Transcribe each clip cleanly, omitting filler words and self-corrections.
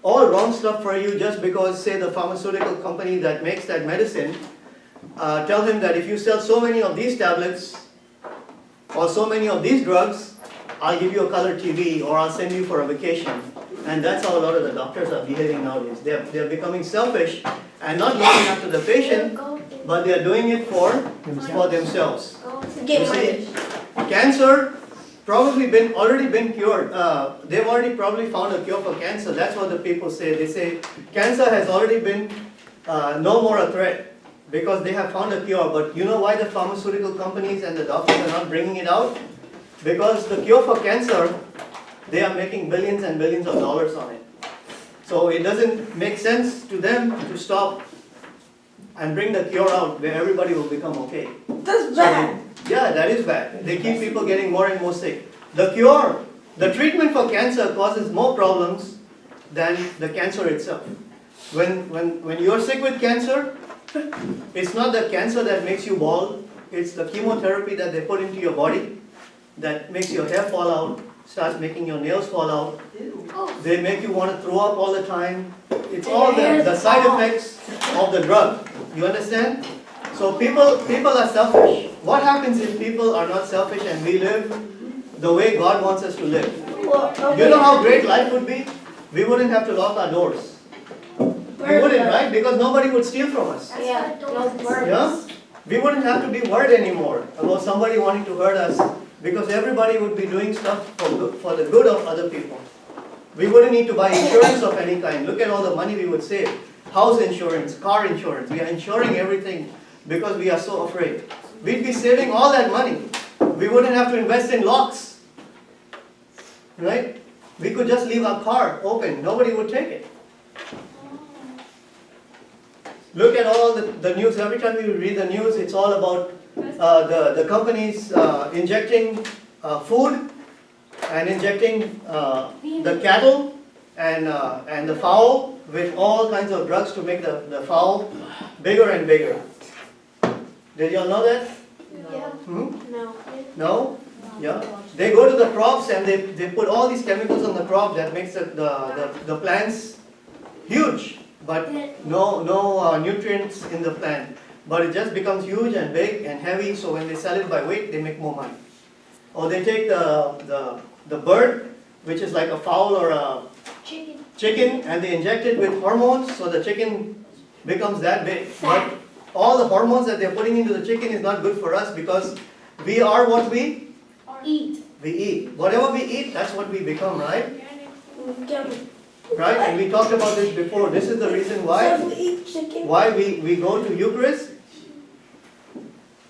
all wrong stuff for you just because, say, the pharmaceutical company that makes that medicine, tell him that if you sell so many of these tablets or so many of these drugs, I'll give you a color TV or I'll send you for a vacation. And that's how a lot of the doctors are behaving nowadays. They're becoming selfish and not looking after the patient, but they're doing it for themselves. You see, cancer already been cured. They've already probably found a cure for cancer. That's what the people say. They say cancer has already been no more a threat because they have found a cure. But you know why the pharmaceutical companies and the doctors are not bringing it out? Because the cure for cancer, they are making billions and billions of dollars on it. So it doesn't make sense to them to stop and bring the cure out where everybody will become okay. That's bad. Yeah, that is bad. They keep people getting more and more sick. The cure, the treatment for cancer causes more problems than the cancer itself. When you're sick with cancer, it's not the cancer that makes you bald, it's the chemotherapy that they put into your body that makes your hair fall out, starts making your nails fall out. They make you want to throw up all the time. It's all the side effects of the drug. You understand? So people are selfish. What happens if people are not selfish and we live the way God wants us to live? You know how great life would be? We wouldn't have to lock our doors. We wouldn't, right? Because nobody would steal from us. Yeah? We wouldn't have to be worried anymore about somebody wanting to hurt us because everybody would be doing stuff for the good of other people. We wouldn't need to buy insurance of any kind. Look at all the money we would save. House insurance, car insurance. We are insuring everything because we are so afraid. We'd be saving all that money. We wouldn't have to invest in locks. Right? We could just leave our car open. Nobody would take it. Look at all the news. Every time you read the news, it's all about the companies injecting food and injecting the cattle and the fowl with all kinds of drugs to make the fowl bigger and bigger. Did y'all know that? Yeah. No. No? Yeah. They go to the crops and they put all these chemicals on the crop that makes the plants huge, but no nutrients in the plant. But it just becomes huge and big and heavy, so when they sell it by weight, they make more money. Or they take the bird, which is like a fowl or a chicken, and they inject it with hormones, so the chicken becomes that big. But all the hormones that they're putting into the chicken is not good for us because we are what we eat. We eat. Whatever we eat, that's what we become, right? Mm-hmm. Right? And we talked about this before. This is the reason why we go to Eucharist.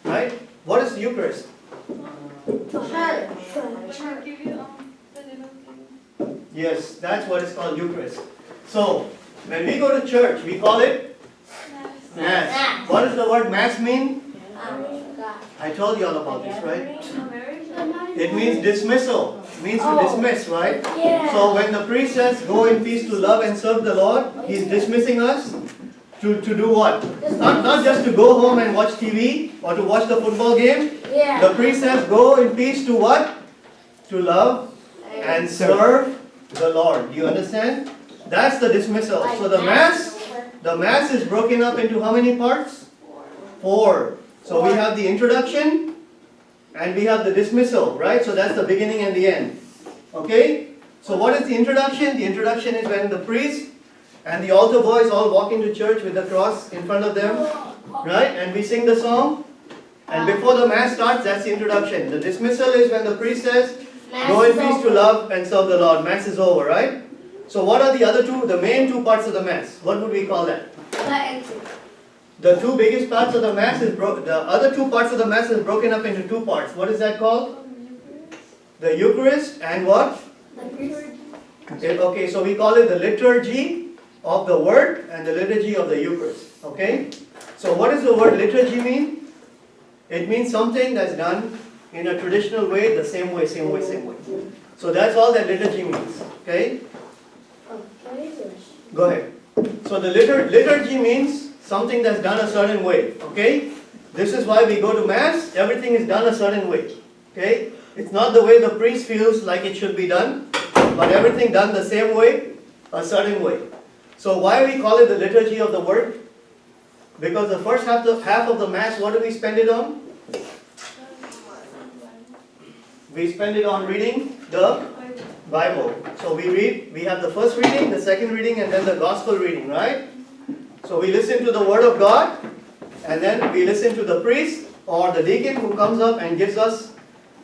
Right? What is Eucharist? Yes, that's what is called Eucharist. So, when we go to church, we call it Mass. What does the word Mass mean? I told you all about this, right? It means dismissal. It means to dismiss, right? Yeah. So when the priest says, go in peace to love and serve the Lord, he's dismissing us to do what? Not just to go home and watch TV or to watch the football game. Yeah. The priest says, go in peace to what? To love and serve the Lord. Do you understand? That's the dismissal. So the Mass is broken up into how many parts? 4. So we have the introduction and we have the dismissal, right? So that's the beginning and the end. Okay? So what is the introduction? The introduction is when the priest and the altar boys all walk into church with the cross in front of them, right? And we sing the song. And before the Mass starts, that's the introduction. The dismissal is when the priest says, go in peace to love and serve the Lord. Mass is over, right? So what are the main 2 parts of the Mass? What would we call that? The 2 biggest parts of the Mass the other 2 parts of the Mass is broken up into 2 parts. What is that called? The Eucharist and what? Okay, so we call it the liturgy of the Word and the liturgy of the Eucharist. Okay? So what does the word liturgy mean? It means something that's done in a traditional way, the same way. So that's all that liturgy means. Okay? Go ahead. So the liturgy means something that's done a certain way. Okay? This is why we go to Mass. Everything is done a certain way. Okay? It's not the way the priest feels like it should be done, but everything done the same way a certain way. So why we call it the liturgy of the word? Because the first half of the Mass, what do we spend it on? We spend it on reading the Bible. So we have the first reading, the second reading, and then the gospel reading, right? So we listen to the word of God, and then we listen to the priest or the deacon who comes up and gives us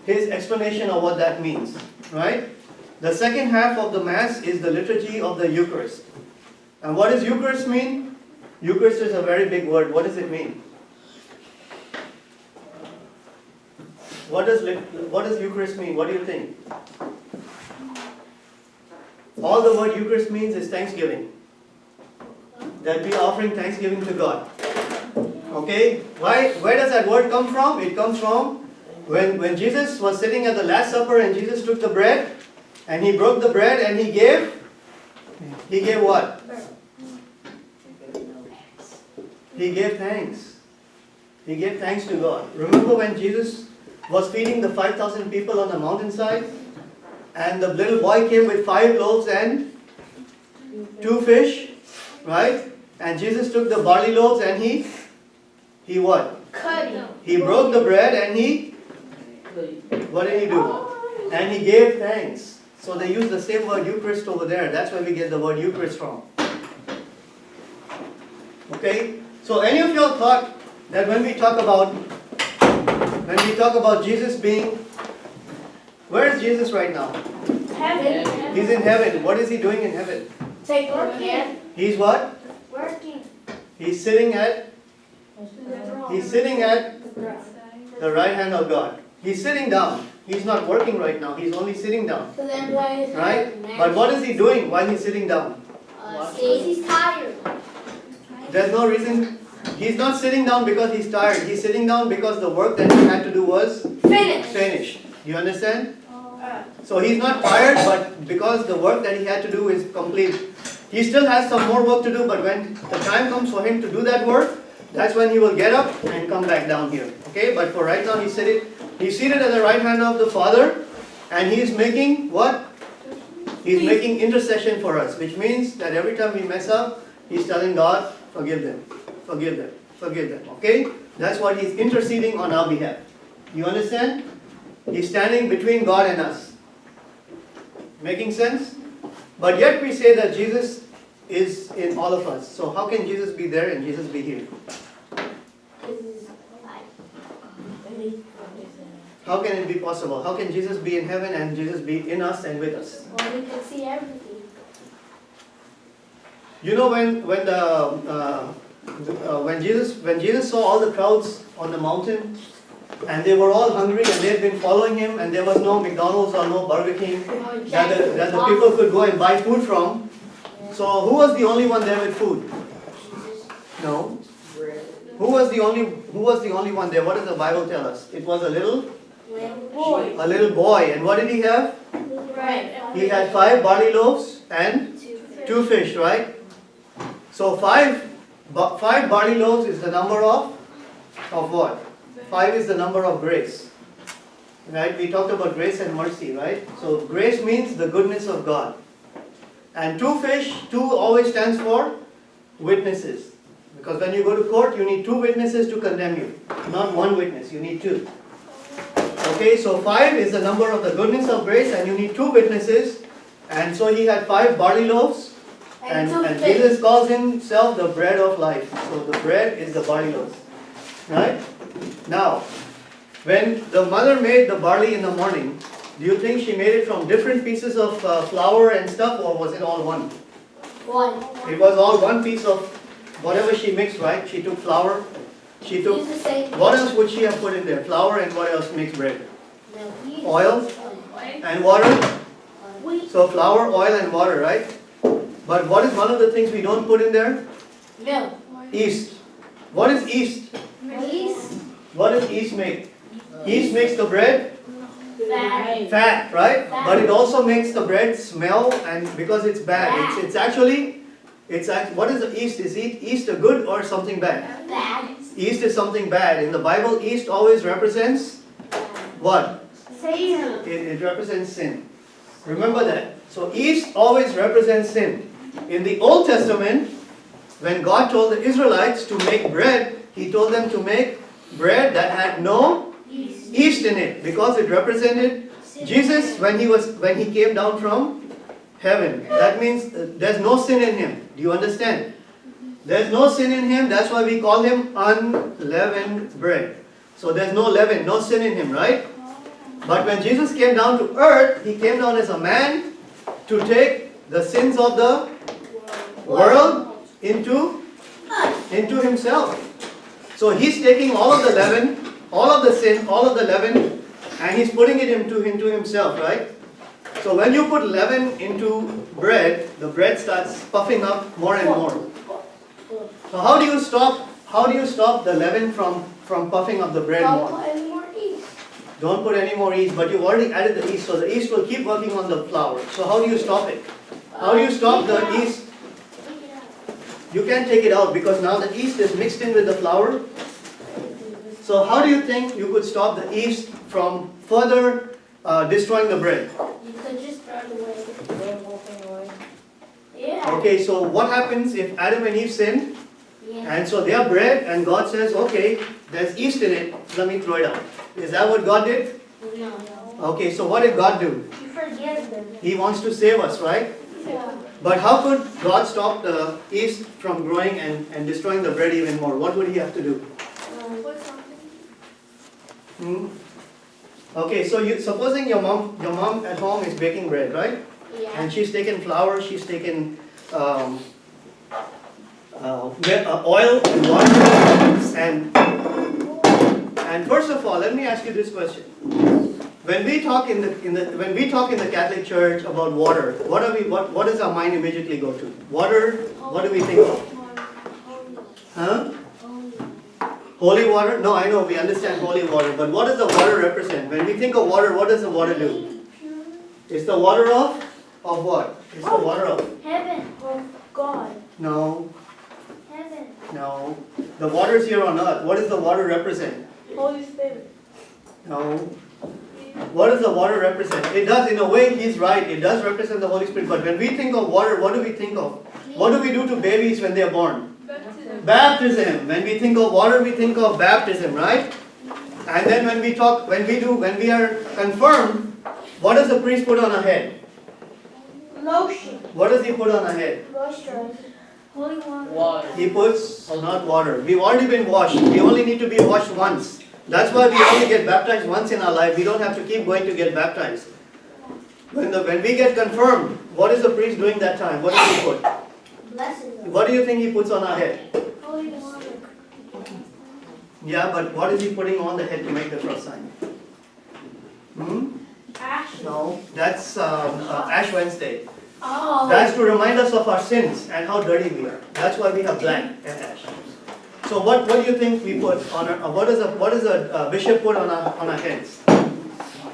his explanation of what that means, right? The second half of the Mass is the liturgy of the Eucharist. And what does Eucharist mean? Eucharist is a very big word. What does it mean? What does Eucharist mean? What do you think? All the word Eucharist means is thanksgiving. That we are offering thanksgiving to God. Okay? Where does that word come from? It comes from when Jesus was sitting at the Last Supper and Jesus took the bread and he broke the bread and he gave what? He gave thanks. He gave thanks to God. Remember when Jesus was feeding the 5,000 people on the mountainside? And the little boy came with 5 loaves and 2 fish, right? And Jesus took the barley loaves and he what? Cut it. He broke the bread and what did he do? And he gave thanks. So they use the same word Eucharist over there. That's where we get the word Eucharist from. Okay? So any of y'all thought that when we talk about Jesus being, where is Jesus right now? Heaven. He's in heaven. What is he doing in heaven? Take working. He's what? Working. He's sitting at the right hand of God. He's sitting down. He's not working right now. He's only sitting down. So then why is Right? But what is he doing while he's sitting down? He's tired. There's no reason. He's not sitting down because he's tired. He's sitting down because the work that he had to do was finished. You understand? So he's not tired, but because the work that he had to do is complete. He still has some more work to do, but when the time comes for him to do that work, that's when he will get up and come back down here. Okay? But for right now, he's seated at the right hand of the Father, and he is making what? He's making intercession for us, which means that every time we mess up, he's telling God, forgive them, forgive them, forgive them. Okay? That's what he's interceding on our behalf. You understand? He's standing between God and us. Making sense? But yet we say that Jesus is in all of us. So how can Jesus be there and Jesus be here? How can it be possible? How can Jesus be in heaven and Jesus be in us and with us? Well, we can see everything. You know when Jesus saw all the crowds on the mountain and they were all hungry and they had been following him and there was no McDonald's or no Burger King that the people could go and buy food from. So who was the only one there with food? No. Who was the only one there? What does the Bible tell us? It was a little boy. And what did he have? He had 5 barley loaves and 2 fish, right? So 5 barley loaves is the number of what? 5 is the number of grace. Right? We talked about grace and mercy, right? So grace means the goodness of God. And 2 fish, 2 always stands for witnesses. Because when you go to court, you need 2 witnesses to condemn you. Not 1 witness, you need 2. Okay, so 5 is the number of the goodness of grace and you need 2 witnesses. And so he had 5 barley loaves. And Jesus calls himself the bread of life. So the bread is the barley loaves. Right? Now, when the mother made the barley in the morning, do you think she made it from different pieces of flour and stuff, or was it all one? One. It was all one piece of whatever she mixed, right? She took flour. She took. What else would she have put in there? Flour and what else makes bread? Oil and water. So flour, oil and water, right? But what is one of the things we don't put in there? Milk. Yeast. What is yeast? Yeast. What does yeast make? Yeast makes the bread Fat. right? But it also makes the bread smell, and because it's bad. It's actually, what is the yeast? Is yeast a good or something bad? Bad. Yeast is something bad. In the Bible, yeast always represents what? Sin. It represents sin. Remember that. So yeast always represents sin. In the Old Testament, when God told the Israelites to make bread, He told them to make bread that had no yeast in it, because it represented Jesus when He came down from heaven. That means there's no sin in Him. Do you understand? There's no sin in Him. That's why we call Him unleavened bread. So there's no leaven, no sin in Him, right? But when Jesus came down to earth, He came down as a man to take the sins of the world into Himself. So He's taking all of the leaven, all of the sin, all of the leaven, and He's putting it into Himself, right? So when you put leaven into bread, the bread starts puffing up more and more. So how do you stop the leaven from puffing up the bread more? Don't put any more yeast. Don't put any more yeast, but you've already added the yeast, so the yeast will keep working on the flour. So how do you stop it? How do you stop the yeast? Take it out. You can't take it out because now the yeast is mixed in with the flour. So how do you think you could stop the yeast from further destroying the bread? You could just throw it away. Throw the whole thing away. Yeah. Okay, so what happens if Adam and Eve sin? Yeah. And so they are bread, and God says, okay, there's yeast in it, let me throw it out. Is that what God did? No. Okay, so what did God do? You forgive them. He wants to save us, right? Yeah. But how could God stop the yeast from growing and destroying the bread even more? What would He have to do? Put something. Okay, so supposing your mom at home is baking bread, right? Yeah. And she's taken flour, she's taken oil and water, and first of all, let me ask you this question: when we talk in the Catholic Church about water, what does our mind immediately go to? Water. What do we think of? Huh? Holy water? No, I know we understand holy water, but what does the water represent? When we think of water, what does the water do? It's the water of what? It's the water of Heaven. Oh, God. no. Heaven. No. The water is here on earth. What does the water represent? Holy Spirit. No. What does the water represent? It does, in a way, he's right. It does represent the Holy Spirit. But when we think of water, what do we think of? What do we do to babies when they are born? Baptism. When we think of water, we think of baptism, right? And then when we are confirmed, what does the priest put on our head? Lotion. What does he put on our head? Moisturizer. Holy water. He puts not water. We've already been washed. We only need to be washed once. That's why we only get baptized once in our life. We don't have to keep going to get baptized. When we get confirmed, what is the priest doing that time? What does he put? Blessing. What do you think he puts on our head? Holy water. Yeah, but what is he putting on the head to make the cross sign? Ash. No, that's Ash Wednesday. Oh. That's to remind us of our sins and how dirty we are. That's why we have black and ash. So what do you think we put on our, what does a bishop put on our heads?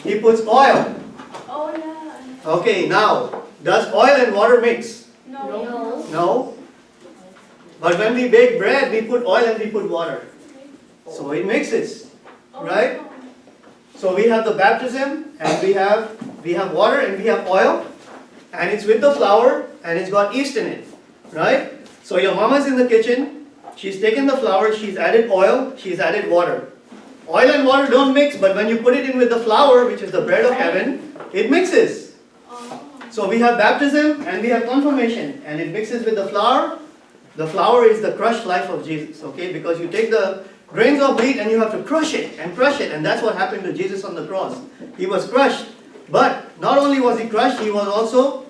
He puts oil. Oh yeah. Okay, now, does oil and water mix? No. No. But when we bake bread, we put oil and we put water. So it mixes, right? So we have the baptism, and we have water, and we have oil, and it's with the flour, and it's got yeast in it, right? So your mama's in the kitchen, she's taken the flour, she's added oil, she's added water. Oil and water don't mix, but when you put it in with the flour, which is the bread of heaven, it mixes. So we have baptism and we have confirmation, and it mixes with the flour. The flour is the crushed life of Jesus, okay? Because you take the grains of wheat and you have to crush it, and that's what happened to Jesus on the cross. He was crushed, but not only was he crushed, he was also,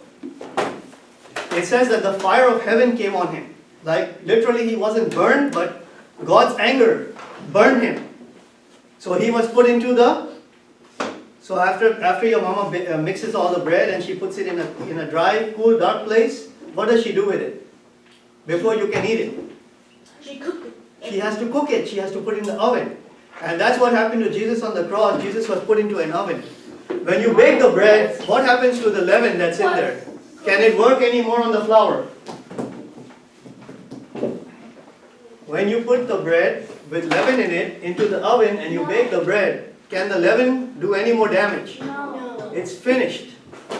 it says that the fire of heaven came on him. Like literally he wasn't burned, but God's anger burned him. So he was put into so after your mama mixes all the bread and she puts it in a dry, cool, dark place, what does she do with it? Before you can eat it? She cooked it. She has to cook it. She has to put it in the oven. And that's what happened to Jesus on the cross. Jesus was put into an oven. When you bake the bread, what happens to the leaven that's in there? Can it work anymore on the flour? When you put the bread with leaven in it into the oven and you bake the bread, can the leaven do any more damage? No. It's finished.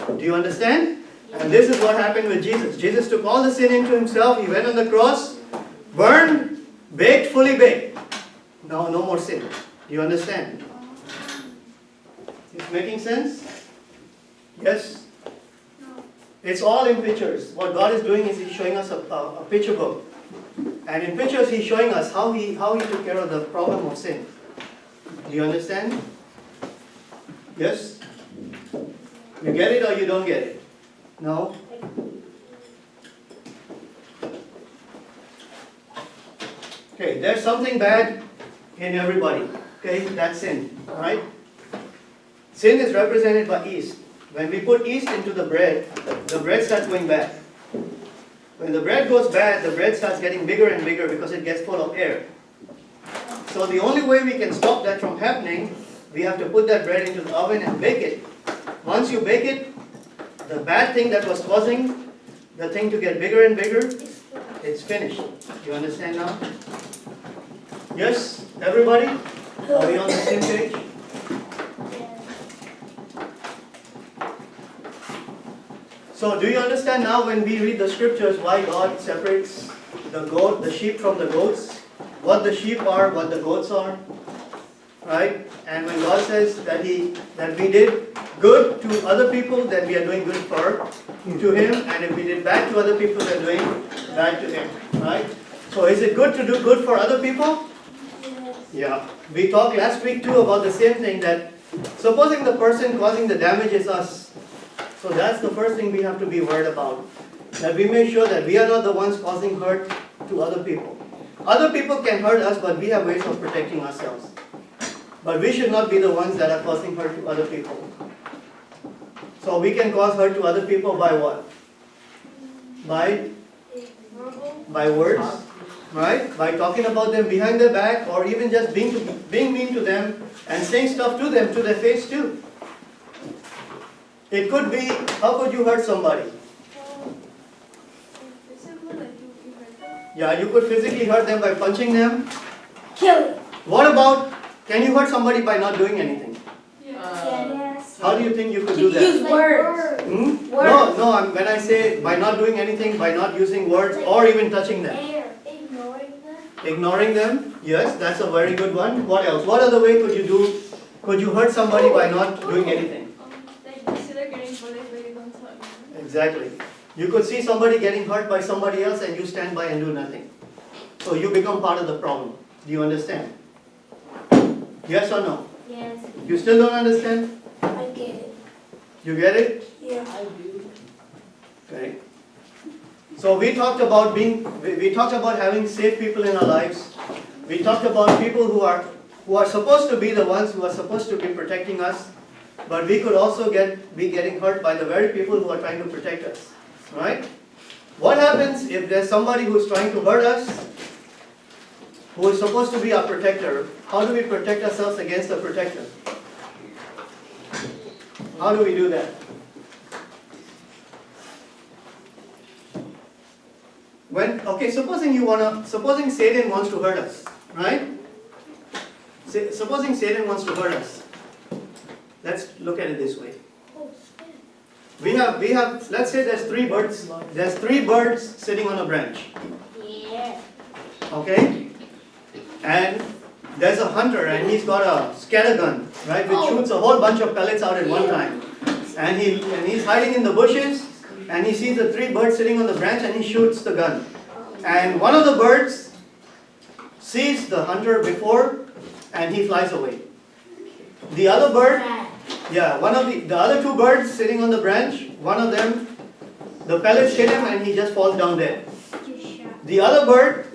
Do you understand? And this is what happened with Jesus. Jesus took all the sin into himself. He went on the cross, burned, baked, fully baked. Now no more sin. Do you understand? It's making sense? Yes? It's all in pictures. What God is doing is He's showing us a picture book. And in pictures He's showing us how He took care of the problem of sin. Do you understand? Yes? You get it or you don't get it? No? Okay, there's something bad in everybody. Okay, that's sin. Alright? Sin is represented by yeast. When we put yeast into the bread starts going bad. When the bread goes bad, the bread starts getting bigger and bigger because it gets full of air. So the only way we can stop that from happening, we have to put that bread into the oven and bake it. Once you bake it, the bad thing that was causing the thing to get bigger and bigger, it's finished. You understand now? Yes? Everybody? Are we on the same page? So do you understand now when we read the scriptures why God separates the sheep from the goats? What the sheep are, what the goats are? Right? And when God says that we did good to other people, then we are doing good to Him. And if we did bad to other people, we are doing bad to Him. Right? So is it good to do good for other people? Yes. Yeah. We talked last week too about the same thing, that supposing the person causing the damage is us. So that's the first thing we have to be worried about. That we make sure that we are not the ones causing hurt to other people. Other people can hurt us, but we have ways of protecting ourselves. But we should not be the ones that are causing hurt to other people. So we can cause hurt to other people by what? By words, right? By talking about them behind their back, or even just being mean to them and saying stuff to them to their face too. It could be, how could you hurt somebody? Yeah, you could physically hurt them by punching them. Kill it. What about, can you hurt somebody by not doing anything? Yes. How do you think you could do that? Use words. Hmm? Words. No, when I say by not doing anything, by not using words or even touching them. Ignoring them. Ignoring them, yes, that's a very good one. What else? What other way could you do? Could you hurt somebody by not doing anything? Exactly. You could see somebody getting hurt by somebody else and you stand by and do nothing. So you become part of the problem. Do you understand? Yes or no? Yes. You still don't understand? I get it. You get it? Yeah. I do. Okay. So we talked about having safe people in our lives. We talked about people who are supposed to be the ones who are supposed to be protecting us, but we could also be getting hurt by the very people who are trying to protect us. Right? What happens if there's somebody who's trying to hurt us, who is supposed to be our protector? How do we protect ourselves against the protector? How do we do that? Supposing Satan wants to hurt us, right? Supposing Satan wants to hurt us. Let's look at it this way. We have, let's say there's three birds sitting on a branch. Yeah. Okay? And there's a hunter and he's got a scatter gun, right, which shoots a whole bunch of pellets out at one time. And he's hiding in the bushes and he sees the three birds sitting on the branch and he shoots the gun. And one of the birds sees the hunter before and he flies away. The other bird, the other two birds sitting on the branch, one of them, the pellets hit him and he just falls down dead. The other bird,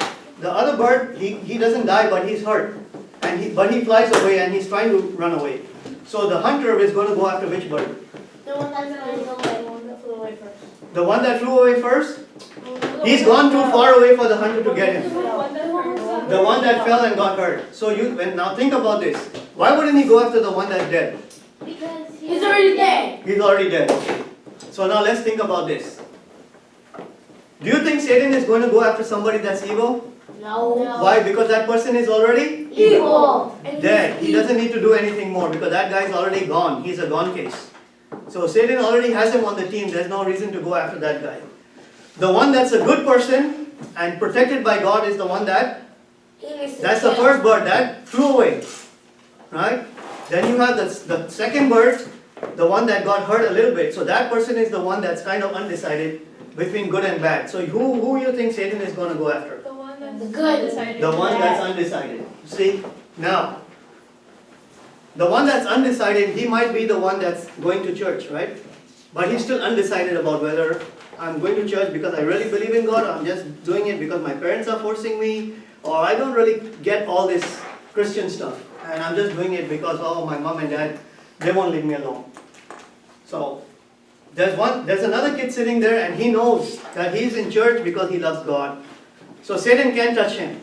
he doesn't die but he's hurt. But he flies away and he's trying to run away. So the hunter is going to go after which bird? The one that flew away first. The one that flew away first? He's gone too far away for the hunter to get him. The one that fell and got hurt. So now think about this. Why wouldn't he go after the one that's dead? Because he's already dead. He's already dead. Okay. So now let's think about this. Do you think Satan is going to go after somebody that's evil? No. Why? Because that person is already evil. Dead. He doesn't need to do anything more because that guy is already gone. He's a gone case. So Satan already has him on the team. There's no reason to go after that guy. The one that's a good person and protected by God is the one that's the first bird that flew away. Right? Then you have the second bird, the one that got hurt a little bit. So that person is the one that's kind of undecided between good and bad. So who you think Satan is going to go after? The one that's good. The one that's undecided. See, now, the one that's undecided, he might be the one that's going to church, right? But he's still undecided about whether I'm going to church because I really believe in God, or I'm just doing it because my parents are forcing me, or I don't really get all this Christian stuff, and I'm just doing it because, oh, my mom and dad, they won't leave me alone. So, there's another kid sitting there, and he knows that he's in church because he loves God. So Satan can't touch him.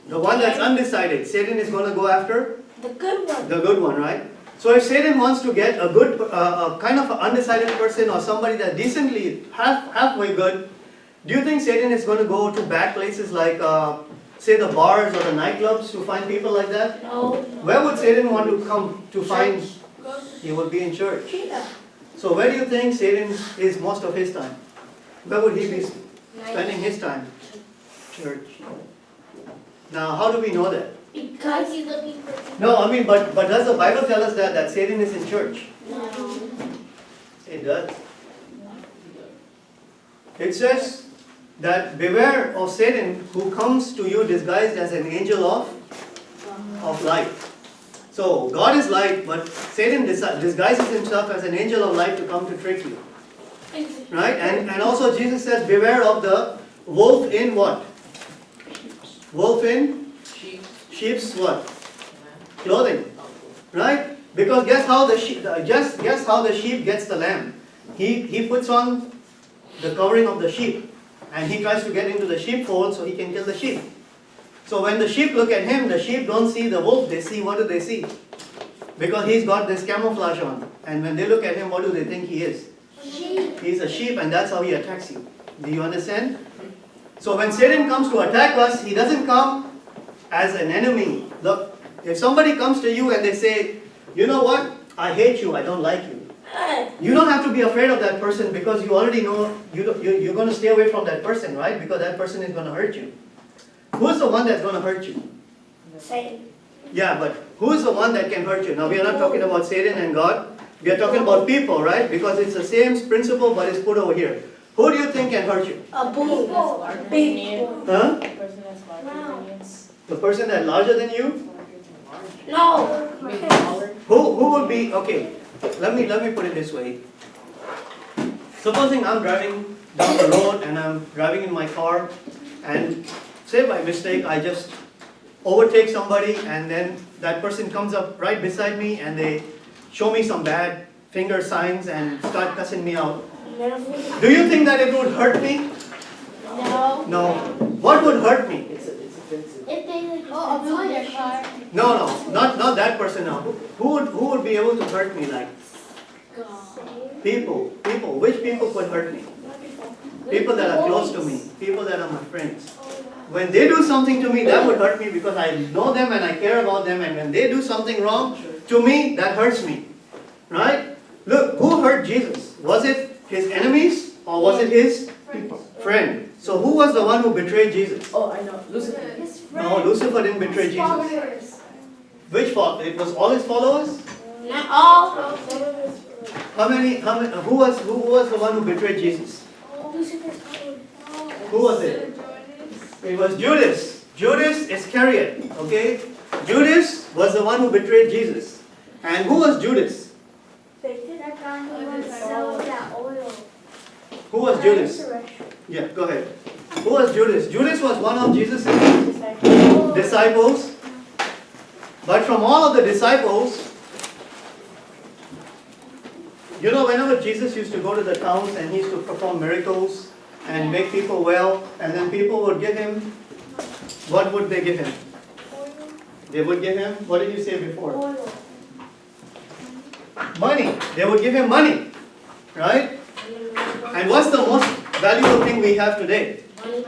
The one that's undecided, Satan is going to go after The good one. the good one, right? So if Satan wants to get a good, kind of an undecided person or somebody that's decently halfway good, do you think Satan is going to go to bad places like, say, the bars or the nightclubs to find people like that? No. Where would Satan want to come to find? He would be in church. Yeah. So where do you think Satan is most of his time? Where would he be spending his time? Church. Now, how do we know that? Because he's looking for people. No, I mean, but does the Bible tell us that Satan is in church? No. It does. It says that beware of Satan who comes to you disguised as an angel of light. So God is light, but Satan disguises himself as an angel of light to come to trick you. Right? And also Jesus says beware of the wolf in what? Wolf in sheep's what? Clothing. Right? Because guess how the sheep gets the lamb? He puts on the covering of the sheep, and he tries to get into the sheepfold so he can kill the sheep. So when the sheep look at him, the sheep don't see the wolf, they see, what do they see? Because he's got this camouflage on. And when they look at him, what do they think he is? Sheep. He's a sheep, and that's how he attacks you. Do you understand? So when Satan comes to attack us, he doesn't come as an enemy. Look, if somebody comes to you and they say, you know what, I hate you, I don't like you. You don't have to be afraid of that person because you already know you're going to stay away from that person, right? Because that person is going to hurt you. Who's the one that's going to hurt you? Satan. Yeah, but who's the one that can hurt you? Now we are not talking about Satan and God. We are talking about people, right? Because it's the same principle but it's put over here. Who do you think can hurt you? A bull. Big bull. Huh? The person that's larger than you. The person that's larger than you? No. Maybe taller. Who would be, okay, let me put it this way. Supposing I'm driving down the road and I'm driving in my car and say by mistake I just overtake somebody and then that person comes up right beside me and they show me some bad finger signs and start cussing me out. Do you think that it would hurt me? No. No. What would hurt me? It's offensive. If they like build their car. No, not that person now. Who would be able to hurt me like? People. Which people could hurt me? People that are close to me. People that are my friends. When they do something to me, that would hurt me because I know them and I care about them, and when they do something wrong to me, that hurts me. Right? Look, who hurt Jesus? Was it his enemies or was it his friend? So who was the one who betrayed Jesus? Oh, I know. Lucifer. No, Lucifer didn't betray Jesus. Which followers? It was all his followers? Not all. Who was the one who betrayed Jesus? Who was it? It was Judas. Judas Iscariot. Okay? Judas was the one who betrayed Jesus. And who was Judas? Who was Judas? Yeah, go ahead. Who was Judas? Judas was one of Jesus' disciples. But from all of the disciples, you know, whenever Jesus used to go to the towns and he used to perform miracles and make people well, and then people would give him, what would they give him? They would give him, what did you say before? Money. They would give him money. Right? And what's the most valuable thing we have today?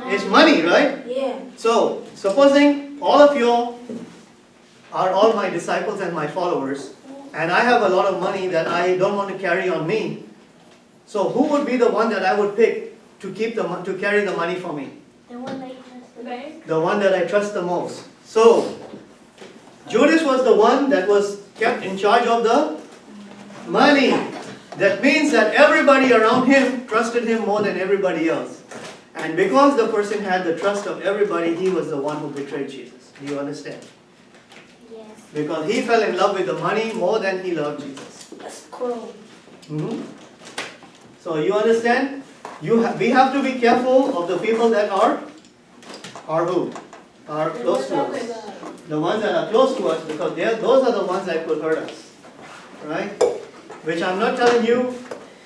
It's money, right? Yeah. So, supposing all of you are all my disciples and my followers, and I have a lot of money that I don't want to carry on me. So who would be the one that I would pick to carry the money for me? The one that you trust the bank. The one that I trust the most. So Judas was the one that was kept in charge of the money. That means that everybody around him trusted him more than everybody else. And because the person had the trust of everybody, he was the one who betrayed Jesus. Do you understand? Yes. Because he fell in love with the money more than he loved Jesus. That's cool. So you understand? We have to be careful of the people that are who? Are close to us. The ones that are close to us, because those are the ones that could hurt us. Right? Which I'm not telling you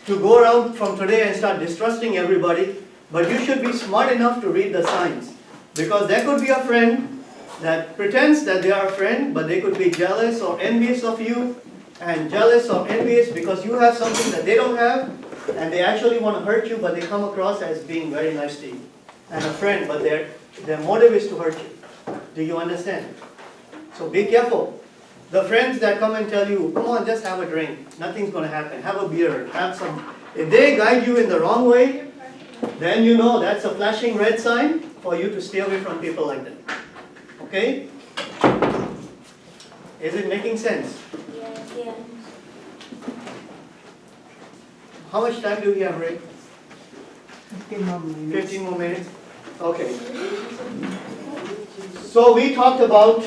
to go around from today and start distrusting everybody, but you should be smart enough to read the signs. Because there could be a friend that pretends that they are a friend, but they could be jealous or envious of you, and jealous or envious because you have something that they don't have, and they actually want to hurt you, but they come across as being very nice to you. And a friend, but their motive is to hurt you. Do you understand? So be careful. The friends that come and tell you, come on, just have a drink. Nothing's going to happen. Have a beer. Have some. If they guide you in the wrong way, then you know that's a flashing red sign for you to stay away from people like that. Okay? Is it making sense? Yeah. How much time do we have, Ray? 15 more minutes. 15 more minutes? Okay. So we talked about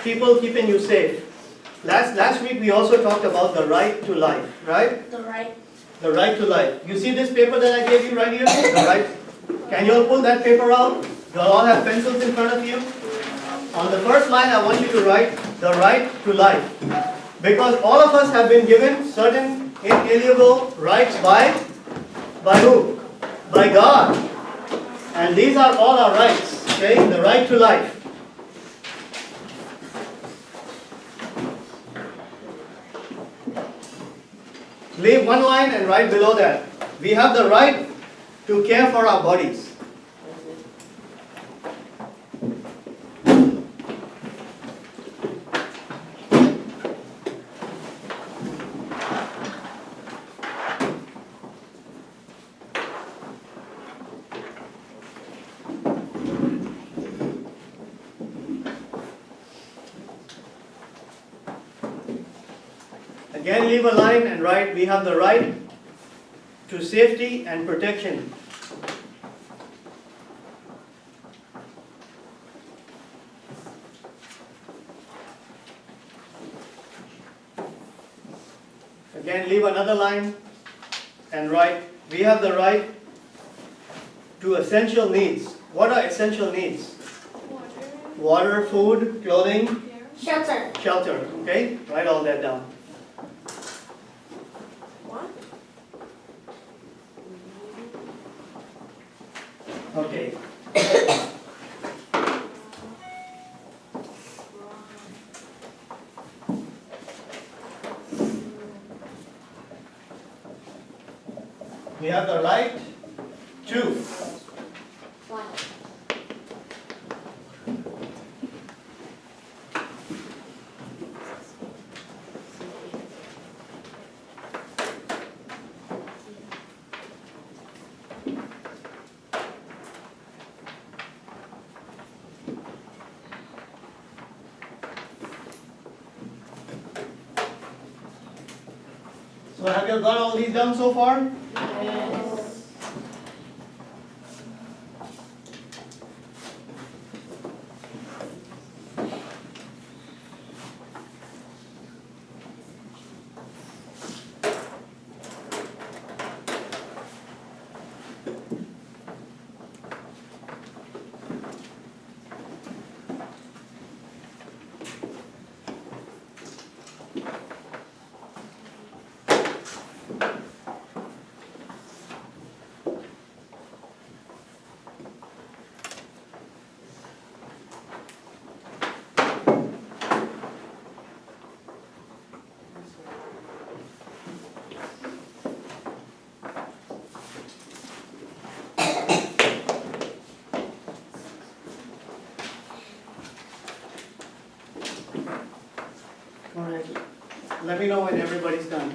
people keeping you safe. Last week we also talked about the right to life, right? The right. The right to life. You see this paper that I gave you right here? The right. Can you all pull that paper out? You all have pencils in front of you? On the first line I want you to write the right to life. Because all of us have been given certain inalienable rights by who? By God. And these are all our rights. Okay? The right to life. Leave one line and write below that. We have the right to care for our bodies. Again, leave a line and write, we have the right to safety and protection. Again, leave another line and write, we have the right to essential needs. What are essential needs? Water, food, clothing, Shelter. shelter. Okay? Write all that down. What? Okay. We have the right to. What? So have you got all these done so far? Yes. me know when everybody's done.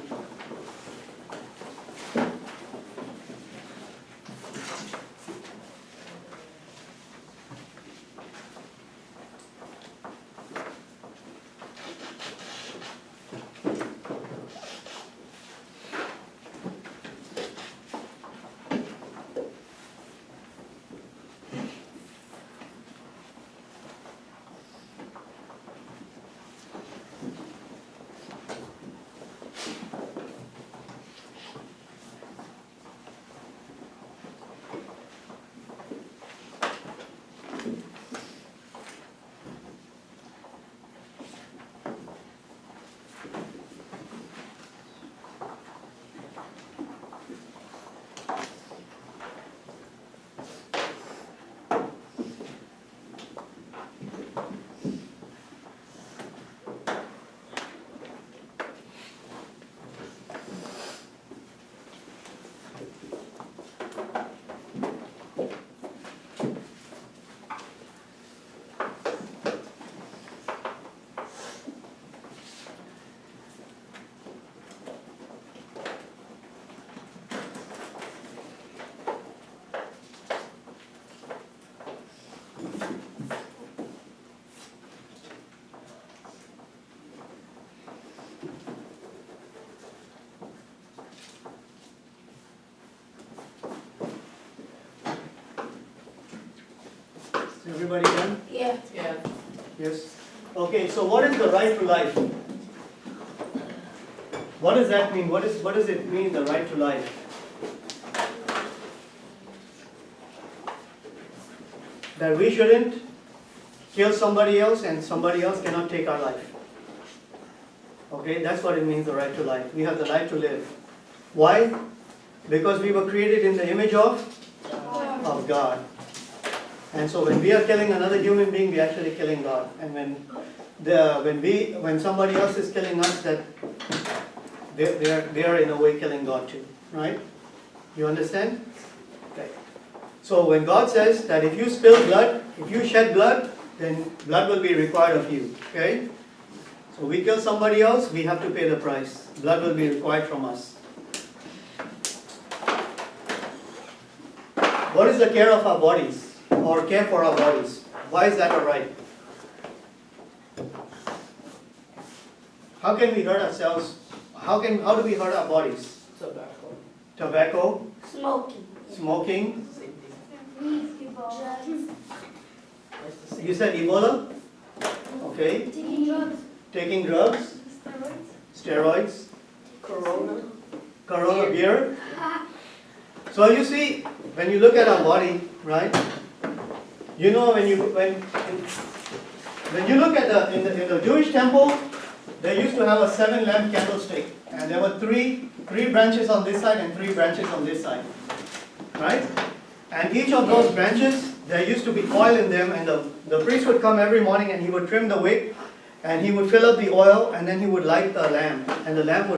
Is everybody done? Yeah. Yeah. Yes. Okay, so what is the right to life? What does that mean? What does it mean, the right to life? That we shouldn't kill somebody else and somebody else cannot take our life. Okay, that's what it means, the right to life. We have the right to live. Why? Because we were created in the image of God. And so when we are killing another human being, we are actually killing God. And when somebody else is killing us, that they are in a way killing God too. Right? You understand? Okay. So when God says that if you spill blood, if you shed blood, then blood will be required of you. Okay? So we kill somebody else, we have to pay the price. Blood will be required from us. What is the care of our bodies? Or care for our bodies? Why is that alright? How can we hurt ourselves? How do we hurt our bodies? Tobacco. Tobacco, Smoking. smoking. Same thing. Drugs. That's the same. You said Ebola? Okay. Taking drugs. Taking drugs, steroids, Corona beer. So you see, when you look at our body, right? You know when you look at in the Jewish temple, they used to have a 7-lamp candlestick, and there were three branches on this side and 3 branches on this side, right? And each of those branches, there used to be oil in them, and the priest would come every morning and he would trim the wick, and he would fill up the oil, and then he would light the lamp, and the lamp would